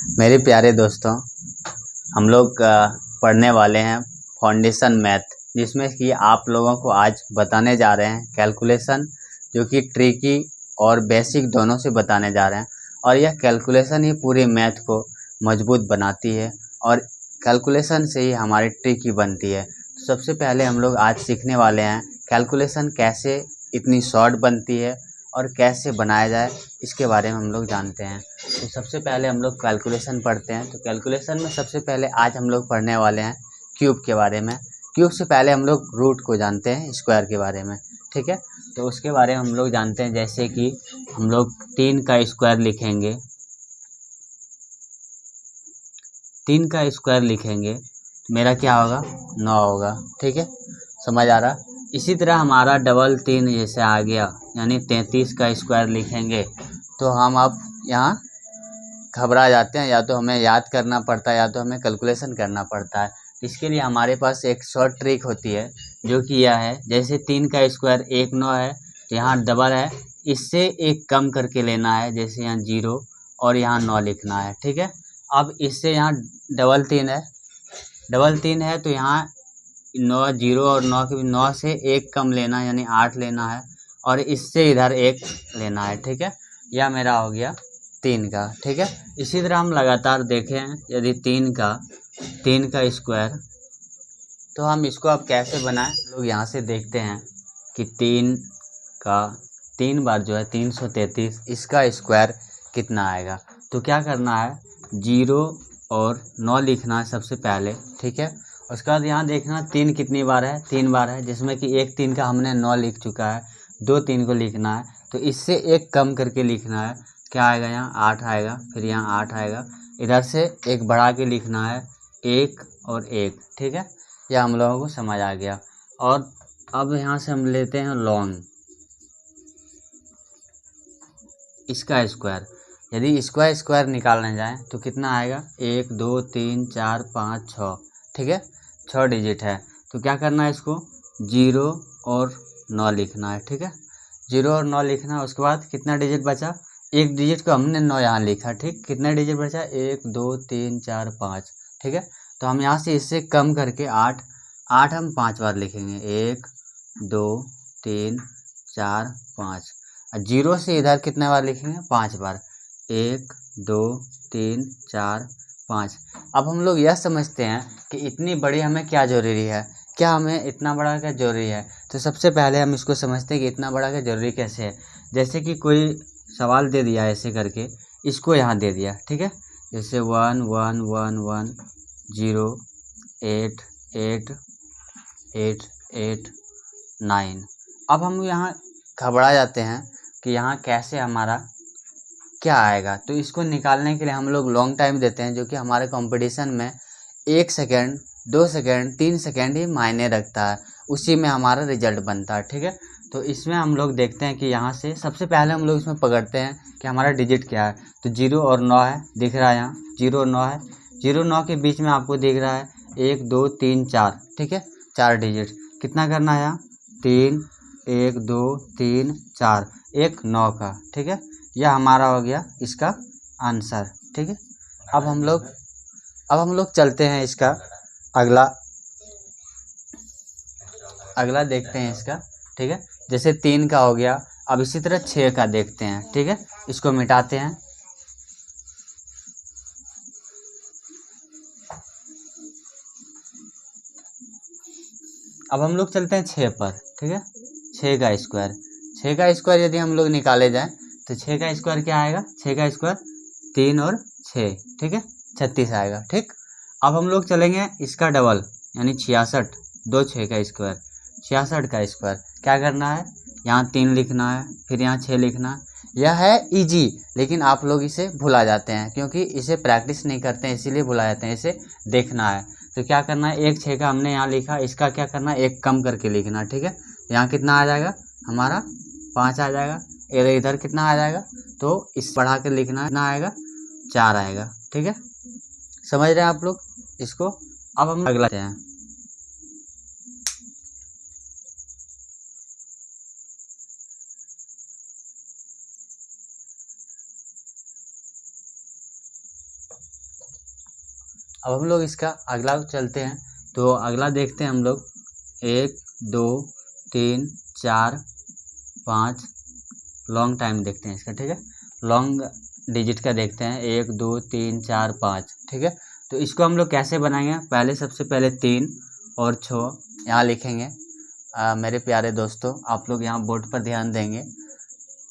मेरे प्यारे दोस्तों, हम लोग पढ़ने वाले हैं फाउंडेशन मैथ, जिसमें कि आप लोगों को आज बताने जा रहे हैं कैलकुलेशन, जो कि ट्रिकी और बेसिक दोनों से बताने जा रहे हैं। और यह कैलकुलेशन ही पूरे मैथ को मजबूत बनाती है और कैलकुलेशन से ही हमारी ट्रिकी बनती है। तो सबसे पहले हम लोग आज सीखने वाले हैं कैलकुलेशन कैसे इतनी शॉर्ट बनती है और कैसे बनाया जाए, इसके बारे में हम लोग जानते हैं। तो सबसे पहले हम लोग कैलकुलेशन पढ़ते हैं। तो कैलकुलेशन में सबसे पहले आज हम लोग पढ़ने वाले हैं क्यूब के बारे में। क्यूब से पहले हम लोग रूट को जानते हैं, स्क्वायर के बारे में, ठीक है। तो उसके बारे में हम लोग जानते हैं, जैसे कि हम लोग 3 का स्क्वायर लिखेंगे, 3 का स्क्वायर लिखेंगे तो मेरा क्या होगा, 9 होगा, ठीक है। समझ आ रहा। इसी तरह हमारा डबल 3 जैसे आ गया, यानी 33 का स्क्वायर लिखेंगे तो हम अब यहाँ घबरा जाते हैं, या तो हमें याद करना पड़ता है या तो हमें कैलकुलेशन करना पड़ता है। इसके लिए हमारे पास एक शॉर्ट ट्रिक होती है, जो कि यह है, जैसे 3 का स्क्वायर 1 9 है तो यहाँ डबल है, इससे एक कम करके लेना है, जैसे यहाँ 0 और यहाँ 9 लिखना है, ठीक है। अब इससे यहाँ डबल 3 है, डबल 3 है तो यहाँ 9 0 और 9 के 9 से एक कम लेना है, यानी 8 लेना है, और इससे इधर एक लेना है, ठीक है। यह मेरा हो गया 3 का, ठीक है। इसी तरह हम लगातार देखें, यदि 3 का स्क्वायर, तो हम इसको अब कैसे बनाएं, लोग यहाँ से देखते हैं कि 3 का 3 बार जो है 333, इसका स्क्वायर कितना आएगा। तो क्या करना है, 0 और 9 लिखना है सबसे पहले, ठीक है। उसके बाद यहाँ देखना 3 कितनी बार है, 3 बार है, जिसमें कि एक 3 का हमने 9 लिख चुका है, 2 3 को लिखना है, तो इससे एक कम करके लिखना है, क्या आएगा, यहाँ 8 आएगा, फिर यहाँ 8 आएगा, इधर से एक बढ़ा के लिखना है, 1 और 1, ठीक है। यह हम लोगों को समझ आ गया। और अब यहाँ से हम लेते हैं लॉन्ग, इसका स्क्वायर, यदि इसका स्क्वायर निकालने जाएं तो कितना आएगा, 1 2 3 4 5 6, ठीक है, 6 डिजिट है। तो क्या करना है, इसको 0 और 9 लिखना है, ठीक है, 0 और 9 लिखना है। उसके बाद कितना डिजिट बचा, एक डिजिट को हमने 9 यहाँ लिखा, ठीक, कितना डिजिट बचा, 1 2 3 4 5, ठीक है। तो हम यहाँ से इससे कम करके 8 हम 5 बार लिखेंगे, 1 2 3 4 5, 0 से इधर कितने बार लिखेंगे, 5 बार, 1 2 3 4 5। अब हम लोग यह समझते हैं कि इतनी बड़ी हमें क्या ज़रूरी है, क्या हमें इतना बड़ा क्या ज़रूरी है। तो सबसे पहले हम इसको समझते हैं कि इतना बड़ा क्या ज़रूरी कैसे है। जैसे कि कोई सवाल दे दिया ऐसे करके, इसको यहाँ दे दिया, ठीक है, जैसे 1 1 1 1 0 8 8 8 8 9। अब हम यहाँ घबरा जाते हैं कि यहाँ कैसे हमारा क्या आएगा। तो इसको निकालने के लिए हम लोग लॉन्ग टाइम देते हैं, जो कि हमारे कंपटीशन में 1 सेकेंड 2 सेकेंड 3 सेकेंड ही मायने रखता है, उसी में हमारा रिजल्ट बनता है, ठीक है। तो इसमें हम लोग देखते हैं कि यहाँ से सबसे पहले हम लोग इसमें पकड़ते हैं कि हमारा डिजिट क्या है। तो 0 और 9 है, दिख रहा है यहाँ 0 और 9 है, 0 9 के बीच में आपको दिख रहा है 1 2 3 4, ठीक है, 4 डिजिट। कितना करना है यहाँ, 3 1 2 3 4, 1 9 का, ठीक है। यह हमारा हो गया इसका आंसर, ठीक है। अब हम लोग चलते हैं इसका अगला देखते हैं इसका, ठीक है। जैसे 3 का हो गया, अब इसी तरह 6 का देखते हैं, ठीक है। इसको मिटाते हैं, अब हम लोग चलते हैं 6 पर, ठीक है। 6 का स्क्वायर, 6 का स्क्वायर यदि हम लोग निकाले जाए तो 6 का स्क्वायर क्या आएगा, 6 का स्क्वायर 3 और 6, ठीक है, 36 आएगा, ठीक। अब हम लोग चलेंगे इसका डबल, यानी 66, 2 6 का स्क्वायर, 66 का स्क्वायर। क्या करना है, यहाँ 3 लिखना है, फिर यहाँ 6 लिखना है। यह है इजी, लेकिन आप लोग इसे भुला जाते हैं, क्योंकि इसे प्रैक्टिस नहीं करते हैं, इसीलिए भुला जाते हैं। इसे देखना है तो क्या करना है, 1 6 का हमने यहाँ लिखा, इसका क्या करना है, एक कम करके लिखना, ठीक है। यहाँ कितना आ जाएगा हमारा, 5 आ जाएगा, इधर कितना आ जाएगा, तो इस बढ़ा के लिखना, कितना आएगा, 4 आएगा, ठीक है। समझ रहे हैं आप लोग इसको। अब हम अगला हैं, अब हम लोग इसका अगला चलते हैं, तो अगला देखते हैं हम लोग 1 2 3 4 5 लॉन्ग टाइम देखते हैं इसका, ठीक है। लॉन्ग डिजिट का देखते हैं 1 2 3 4 5, ठीक है। तो इसको हम लोग कैसे बनाएंगे, पहले सबसे पहले 3 और 6 यहाँ लिखेंगे। मेरे प्यारे दोस्तों, आप लोग यहाँ बोर्ड पर ध्यान देंगे।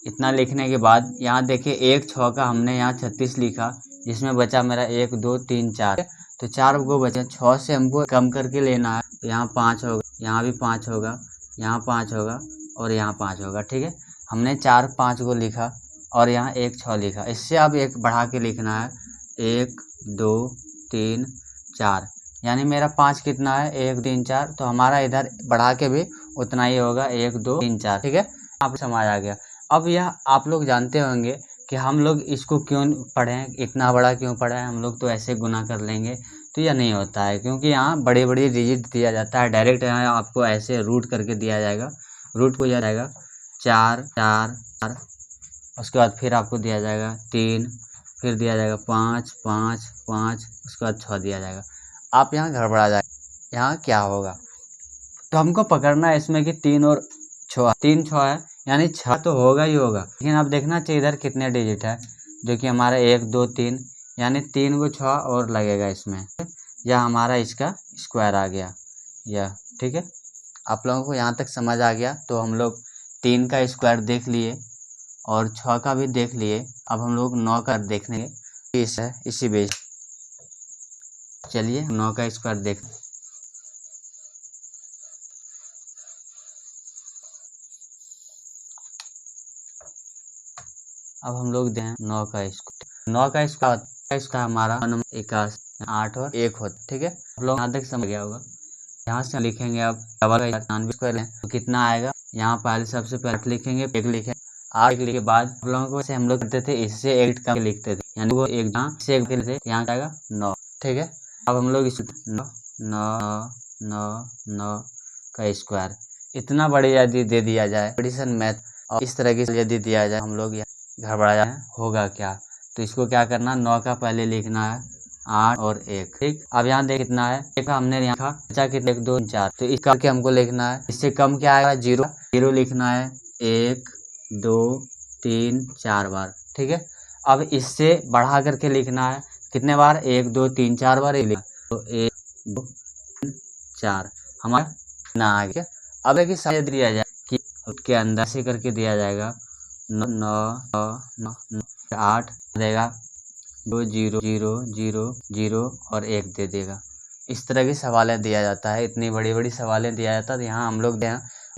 इतना लिखने के बाद यहाँ देखिए 1 6 का हमने यहाँ 36 लिखा, जिसमें बचा मेरा 1 2 3 4, तो 4 को बचे। 6 से हमको कम करके लेना है, तो यहाँ 5 होगा, यहाँ भी 5 होगा, यहाँ 5 होगा और यहाँ 5 होगा, ठीक है। हमने 4 5 को लिखा और यहाँ 1 6 लिखा। इससे अब एक बढ़ा के लिखना है 1 2 3 4, यानी मेरा 5 कितना है 1 3 4, तो हमारा इधर बढ़ा के भी उतना ही होगा 1 2 3 4, ठीक है। आप समझ आ गया। अब यह आप लोग जानते होंगे कि हम लोग इसको क्यों पढ़ें, इतना बड़ा क्यों पढ़ा है। हम लोग तो ऐसे गुना कर लेंगे, तो यह नहीं होता है, क्योंकि यहाँ बड़े बड़े डिजिट दिया जाता है। डायरेक्ट यहाँ आपको ऐसे रूट करके दिया जाएगा, रूट हो जाएगा 4 4 4, उसके बाद फिर आपको दिया जाएगा 3, फिर दिया जाएगा 5 5 5, उसके बाद 6 दिया जाएगा। आप यहाँ गड़बड़ा जाए, यहाँ क्या होगा, तो हमको पकड़ना है इसमें कि 3 और 6, 3 6 है, यानी 6 तो होगा ही होगा। लेकिन आप देखना चाहिए इधर कितने डिजिट है, जो कि हमारा 1 2 3, यानी 3 को 6 और लगेगा इसमें, यह हमारा इसका स्क्वायर आ गया यह, ठीक है। आप लोगों को यहाँ तक समझ आ गया। तो हम लोग 3 का स्क्वायर देख लिए और 6 का भी देख लिए। अब हम लोग 9 का देखने इसी बेस, चलिए 9 का स्क्वायर देख। अब हम लोग दें 9 का स्क्वायर, 9 का स्क्वायर, इसका हमारा 81 8 और 1 होता, ठीक है। आप लोग यहाँ तक समझ गया होगा। यहाँ से लिखेंगे अब डबल 99 स्क्वायर लें तो कितना आएगा, यहाँ पहले सबसे पहले लिखेंगे 1 लिखें, 8 लिखने के बाद आप लोगों को हम लोग करते थे इससे 8 कम लिखते थे, यानी वो एक जहाँ से एक थे, यहाँ आएगा 9, ठीक है। अब हम लोग इस 9 9 9 9 का स्क्वायर इतना बड़े यदि दे दिया जाए, एडिशन मैथ और इस तरह की यदि दिया जाए, हम लोग घबराया होगा क्या। तो इसको क्या करना, 9 का पहले लिखना है 8 और 1, ठीक। अब यहाँ देख कितना है, एक हमने यहाँ लिखा, बचा कितना 1 2 4, तो इसका के हमको लिखना है। इससे कम क्या आएगा 0, 0 लिखना है 1 2 3 4 बार, ठीक है। अब इससे बढ़ा करके लिखना है कितने बार, 1 2 3 4 बार लिखा, तो 1 2 3 4 हमारा ना आ गया। अब एक समझ दिया जाए कि उसके अंदर से करके दिया जाएगा 9 9 9 8 देगा, 2 0 0 0 0 और 1 दे देगा। इस तरह की सवालें दिया जाता है, इतनी बड़ी बड़ी सवालें दिया जाता है। तो यहाँ हम लोग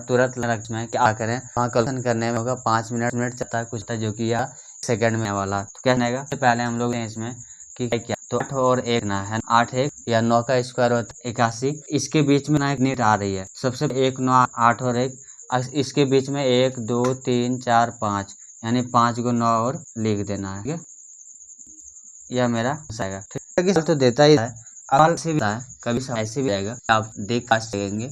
तुरंत लक्ष्य में क्या करें, वहाँ कैलकुलेशन करने में होगा 5 मिनट चलता है कुछ था, जो कि यह सेकंड में वाला। तो क्या बनेगा, पहले हम लोग इसमें कि क्या, तो 8 और 1 ना है, 8 1 या 9 का स्क्वायर होता है 81, इसके बीच में ना एक नीट आ रही है, सबसे 1 9 8 और 1, इसके बीच में 1 2 3 4 5, यानी 5 को 9 और लिख देना है, ठीक है। यह मेरा आएगा, ठीक है। तो देता ही है, अब से भी है, कभी ऐसे भी आएगा, आप देख पास सकेंगे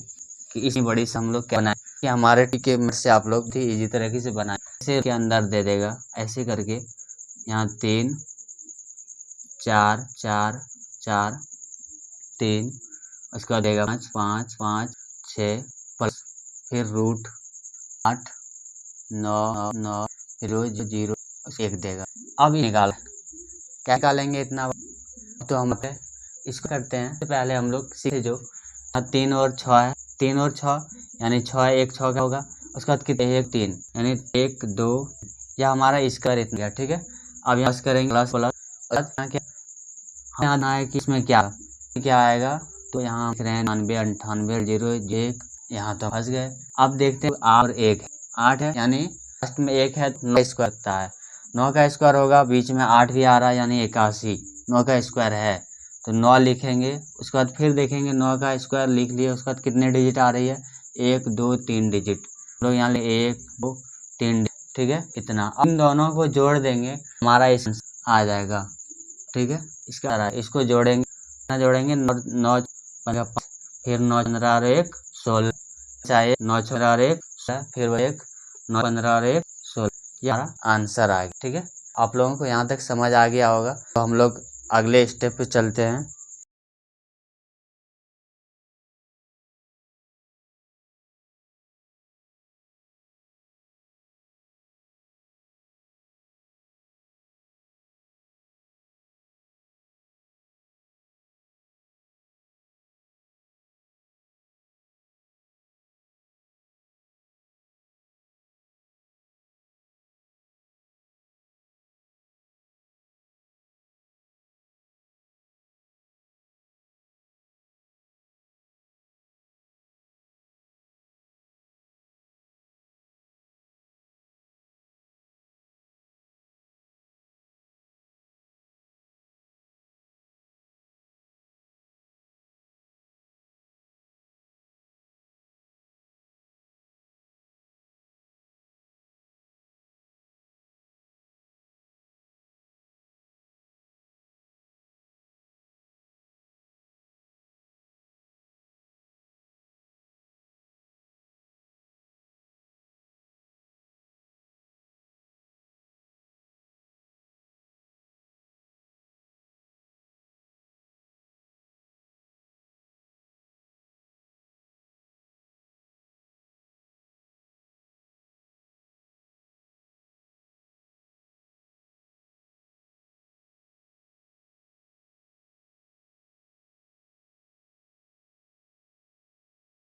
कि इतनी बड़ी से हम लोग क्या बनाए, कि हमारे टीके में से आप लोग भी इजी तरीके से बनाए, ऐसे के अंदर दे देगा ऐसे करके, यहाँ 3 4 4 4 3, उसका देगा 5 5 5 6 प्लस फिर रूट 8 9 9 फिर 0 1 देगा। अब निकाल, क्या निकालेंगे इतना, तो हम इसको करते हैं। तो पहले हम लोग सीखे जो 3 और 6 है, 3 और 6 यानी 6 1 6 का होगा, उसके बाद कितने 1 3, यानी 1 2, यह हमारा स्क्वायर इतना, ठीक है। अब यहाँ करेंगे प्लस प्लस क्या, यहाँ ना है कि इसमें क्या क्या आएगा, तो यहाँ 99 98 0 1, यहाँ तो फंस गए। अब देखते हैं 8 और 1 8 है, यानी लास्ट में 1 है, 9 स्क्वायर होता है, 9 का स्क्वायर होगा, बीच में 8 भी आ रहा है, यानी 81, 9 का स्क्वायर है, तो 9 लिखेंगे। उसके बाद फिर देखेंगे 9 का स्क्वायर लिख लिया, उसके बाद कितने डिजिट आ रही है, 1 2 3 डिजिट, लोग यहाँ 1 2 3, ठीक है। इतना इन दोनों को जोड़ देंगे, हमारा इस आ जाएगा, ठीक है। इसका इसको जोड़ेंगे, कितना जोड़ेंगे 9 फिर 9 15 और 1 16, चाहे 9 6 और 1 फिर 1 9 15 और 1 16, यह आंसर आ गया, ठीक है। आप लोगों को यहाँ तक समझ आ गया होगा। तो हम लोग अगले स्टेप पे चलते हैं।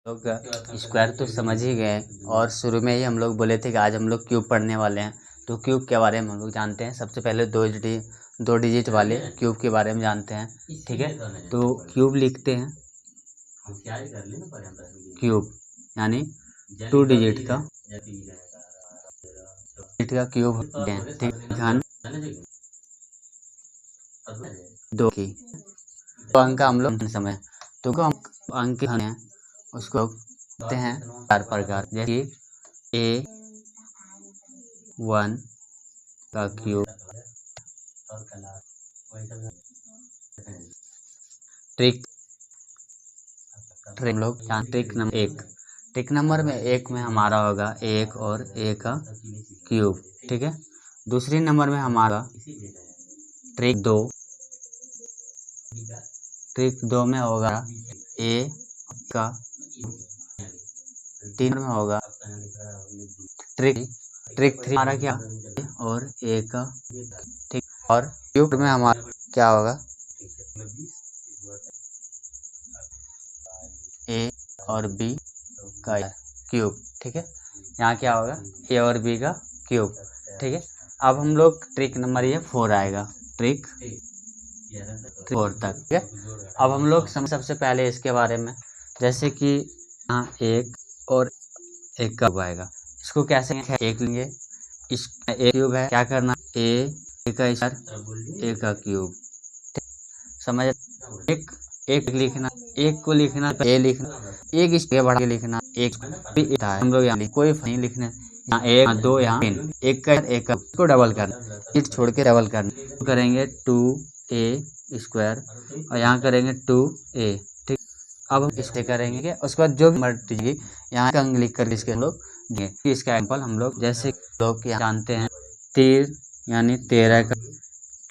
लोग स्क्वायर तो समझ ही गए और शुरू में ही हम लोग बोले थे कि आज हम लोग क्यूब पढ़ने वाले हैं। तो क्यूब के बारे में हम लोग जानते हैं। सबसे पहले दो डिजिट वाले क्यूब के बारे में जानते हैं, ठीक है। तो क्यूब लिखते हैं, क्यूब यानी 2 डिजिट का क्यूब होते हैं, ठीक है। घन 2 की तो अंक हम लोग समय तो हम अंक हैं उसको कहते हैं 4 प्रकार, जैसे A1 का क्यूब, ट्रिक हम लोग ट्रिक नंबर 1, ट्रिक नंबर में 1 में हमारा होगा 1 और A का क्यूब, ठीक है। दूसरी नंबर में हमारा ट्रिक 2 में होगा A का, 3 में होगा ट्रिक 3 हमारा क्या और A का, ठीक। और क्यूब में हमारा क्या होगा A और B का क्यूब, ठीक है। यहाँ क्या होगा A और B का क्यूब, ठीक है। अब हम लोग ट्रिक नंबर ये 4 आएगा, ट्रिक 4 तक, ठीक है। अब हम लोग सबसे पहले इसके बारे में, जैसे कि यहाँ 1 और 1 का आएगा, इसको कैसे एक लेंगे, इस एक क्यूब है, क्या करना A का स्क्वायर A का क्यूब, समझ। एक लिखना, एक को लिखना A लिखना, एक इसके बढ़ा के लिखना, एक हम लोग यहाँ कोई नहीं लिखना, यहाँ 1 2 यहाँ 3, एक का को डबल करना, इट छोड़ के डबल करना, करेंगे 2A स्क्वायर और यहाँ करेंगे 2A, ठीक। अब हम इससे करेंगे उसके बाद जो भी मर्जी यहाँ का अंक लिख कर इसके हम लोग इसका एग्जाम्पल हम लोग जैसे लोग यहाँ जानते हैं 3 यानी 13 का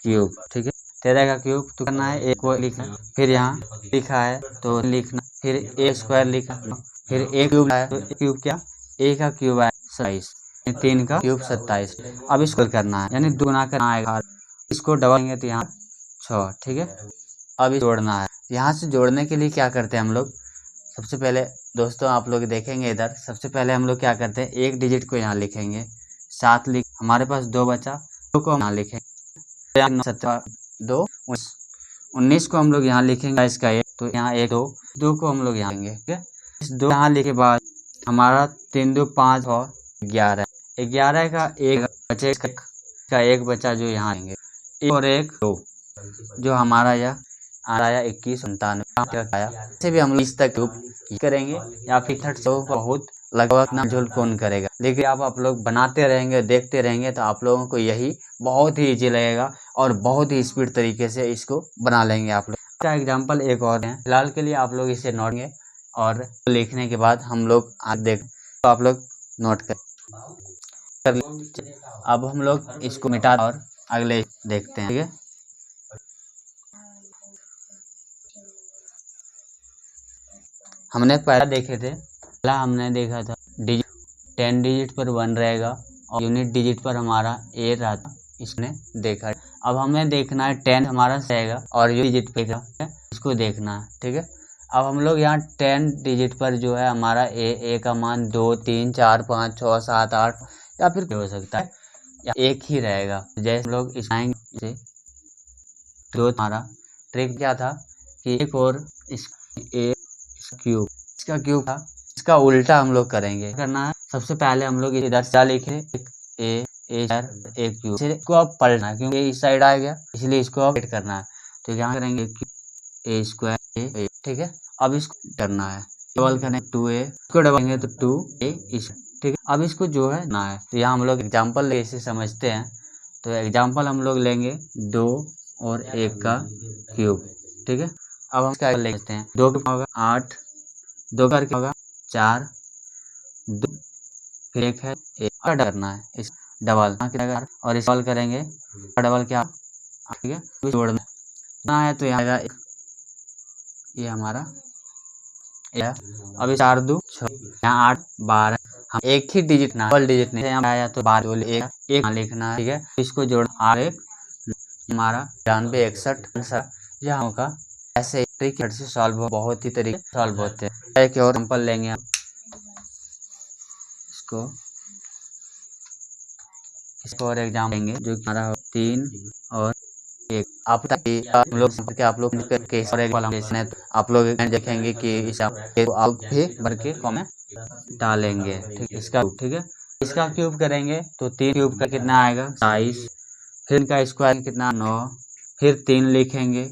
क्यूब, ठीक है। 13 का क्यूब तो करना है, एक को लिखना, फिर यहाँ लिखा है तो लिखना, फिर A स्क्वायर लिखना, फिर A क्यूब है तो क्यूब क्या A का क्यूब है 27, 3 का क्यूब 27। अब इसको करना है यानी गुना करना है, इसको डबल करेंगे तो यहाँ 6, ठीक है। अब जोड़ना है, यहाँ से जोड़ने के लिए क्या करते हैं हम लोग, सबसे पहले दोस्तों आप लोग देखेंगे इधर, सबसे पहले हम लोग क्या करते हैं एक डिजिट को यहाँ लिखेंगे, 7 लिख, हमारे पास 2 बचा, 2 को हम यहाँ लिखेंगे, 2 19 को हम लोग यहाँ लिखेंगे, इसका एक तो यहाँ 1 2 को हम लोग यहाँ लेंगे, ठीक है। इस 2 यहाँ लिखे बाद हमारा 3 2 5 और 11 का एक बचे का एक बचा जो यहाँ आएंगे, एक और एक 2 जो हमारा यह आया 21 97 आया। से भी हम लोग इस तक करेंगे या फिर 30 बहुत लगभग ना झोल कौन करेगा, लेकिन आप लोग बनाते रहेंगे देखते रहेंगे तो आप लोगों को यही बहुत ही इजी लगेगा और बहुत ही स्पीड तरीके से इसको बना लेंगे आप लोग। का एग्जांपल एक और है, फिलहाल के लिए आप लोग इसे नोट करेंगे और लिखने के बाद हम लोग आज देख तो आप लोग नोट कर। अब हम लोग इसको मिटा और अगले देखते हैं, ठीक है। हमने पहला देखे थे, पहला हमने देखा था डिजिट 10 डिजिट पर 1 रहेगा और यूनिट डिजिट पर हमारा A रहता, इसने देखा। अब हमें देखना है 10 हमारा रहेगा और डिजिट पे इसको देखना है, ठीक है। अब हम लोग यहाँ 10 डिजिट पर जो है हमारा A का मान 2 3 4 5 6 7 8 या फिर हो सकता है या एक ही रहेगा। जैसे हम लोग इस आएंगे तो हमारा ट्रिक क्या था कि एक और इस क्यूब, इसका क्यूब था, इसका उल्टा हम लोग करेंगे। करना है सबसे पहले हम लोग इधर से लिखे एक क्यूब, इसको अब पलटना है क्योंकि इस साइड आ गया इसलिए इसको अब ऐड करना है, तो यहाँ करेंगे A स्क्वायर, ठीक है। अब इसको करना है डबल करेंगे 2A, इसको डबल करेंगे तो 2A इस, ठीक है। अब इसको जो है ना है तो यहाँ हम लोग एग्जाम्पल इसे समझते हैं, तो एग्जाम्पल हम लोग लेंगे 2 और 1 का क्यूब, ठीक है। अब हम क्या लेते हैं 2 का होगा 8, 2 का होगा 4 2 फिर 1 है 1 करना है इस डबल और इस डबल करेंगे डबल क्या, ठीक है, जोड़ना है तो यहाँ ये हमारा अब 4 2 6 यहाँ 8 12, हम एक ही डिजिट ना डबल डिजिट नहीं आया तो 12 एक लिखना है, ठीक है। इसको जोड़ 8 1 हमारा 92 61 यहाँ होगा, ऐसे ट्रिक से सॉल्व हो, बहुत ही तरीके सॉल्व होते हैं। एक और एग्जाम्पल लेंगे हम इसको और एग्जाम लेंगे जो कि हमारा 3 और 1। आप हम लोग आप लोग करके आप लोग देखेंगे कि इस आप भी भर के कमेंट डालेंगे। ठीक है, इसका क्यूब करेंगे तो 3 क्यूब का कितना आएगा 27, फिर इनका स्क्वायर कितना 9, फिर 3 लिखेंगे,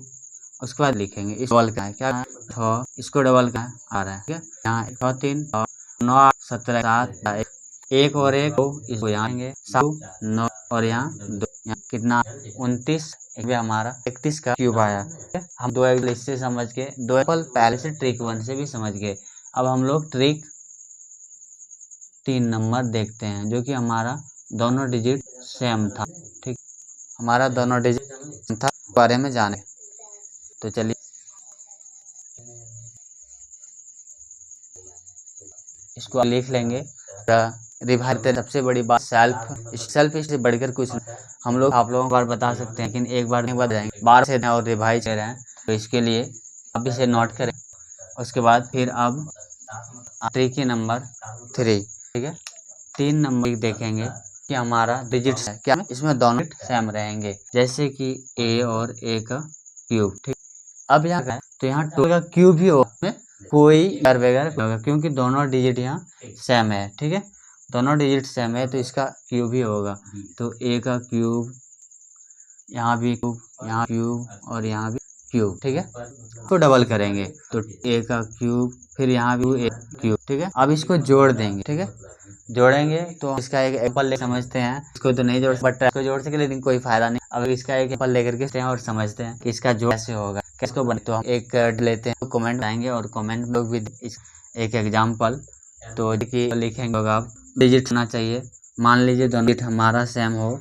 उसके बाद लिखेंगे इस डबल का है क्या 6, इसको डबल का आ रहा है। ठीक है, यहाँ 6 3 9 17 7 1 और 1 2, इसको यहाँ 9 और यहाँ 2, यहाँ कितना 29, हमारा 31 का क्यूब आया। हम 2 एग्जाम्पल इससे समझ के 2 एग्जाम्पल पहले से ट्रिक 1 से भी समझ गए। अब हम लोग ट्रिक 3 नंबर देखते हैं जो कि हमारा दोनों डिजिट सेम था। ठीक, हमारा दोनों डिजिट था बारे में जाने, तो चलिए इसको लिख लेंगे। रिवाइज सबसे बड़ी बात सेल्फ इससे बढ़कर कुछ हम लोग आप लोगों को बार बता सकते हैं, लेकिन एक बार जाएंगे बार से और रिवाइज कर रहे हैं, तो इसके लिए आप इसे नोट करें। उसके बाद फिर अब ट्रिक नंबर 3, ठीक है, 3 नंबर देखेंगे कि हमारा डिजिट है क्या, इसमें दोनों सेम रहेंगे, जैसे कि a और a का क्यूब। ठीक, अब यहाँ तो यहाँ 2 का क्यूब ही होगा, कोई वगैरह होगा क्योंकि दोनों डिजिट यहाँ सेम है। ठीक है, दोनों डिजिट सेम है तो इसका क्यूब ही होगा। तो a का क्यूब, यहाँ भी क्यूब, यहाँ क्यूब और यहाँ भी क्यूब। ठीक है, तो डबल करेंगे तो a का क्यूब, फिर यहाँ भी a क्यूब। ठीक है, अब इसको जोड़ देंगे। ठीक है, जोड़ेंगे तो इसका एक एप्पल समझते हैं, इसको तो नहीं जोड़ बट इसको जोड़ सके लेकिन कोई फायदा नहीं। अब इसका एक एप्पल लेकर के और समझते हैं कि इसका जोड़ कैसे होगा, कैसे बने। तो हम एक लेते हैं, तो कमेंट आएंगे और कमेंट में भी एक एग्जाम्पल तो देखिए लिखेंगे होगा। आप डिजिट होना चाहिए, मान लीजिए दोनों डिजिट हमारा सेम हो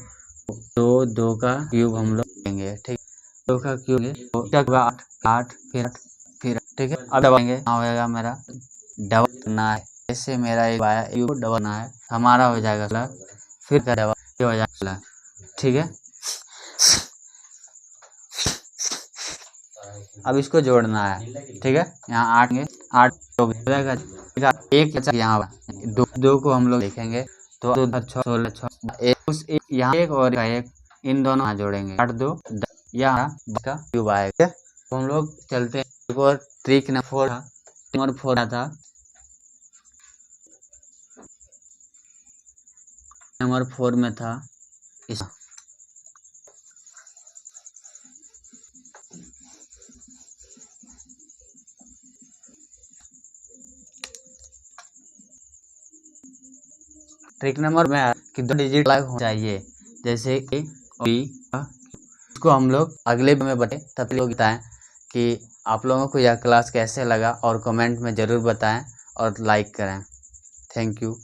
तो 2 का क्यूब हम लोग लेंगे। ठीक, 2 का क्यूब तो क्या होगा 8 फिर 8 फिर। ठीक है, अब दबाएंगे होगा मेरा डबल करना है, जैसे मेरा एक आया क्यूब डबल ना है, हमारा हो जाएगा 16, फिर का डबल हो जाएगा 16। ठीक है, अब इसको जोड़ना है। ठीक है, यहाँ 8 हो जाएगा, एक यहाँ 2 को हम लोग देखेंगे तो 2 16 6 यहाँ एक और एक, इन दोनों जोड़ेंगे 8 2 यहाँ का क्यूब आएगा। तो हम लोग चलते हैं एक और ट्रिक नंबर 4 था। नंबर 4 में था इस ट्रिक नंबर में कि 2 डिजिट अलग हो चाहिए, जैसे A और B। इसको हम लोग अगले में बताएं, तब लोग बताएं कि आप लोगों को यह क्लास कैसे लगा और कमेंट में ज़रूर बताएं और लाइक करें। Thank you.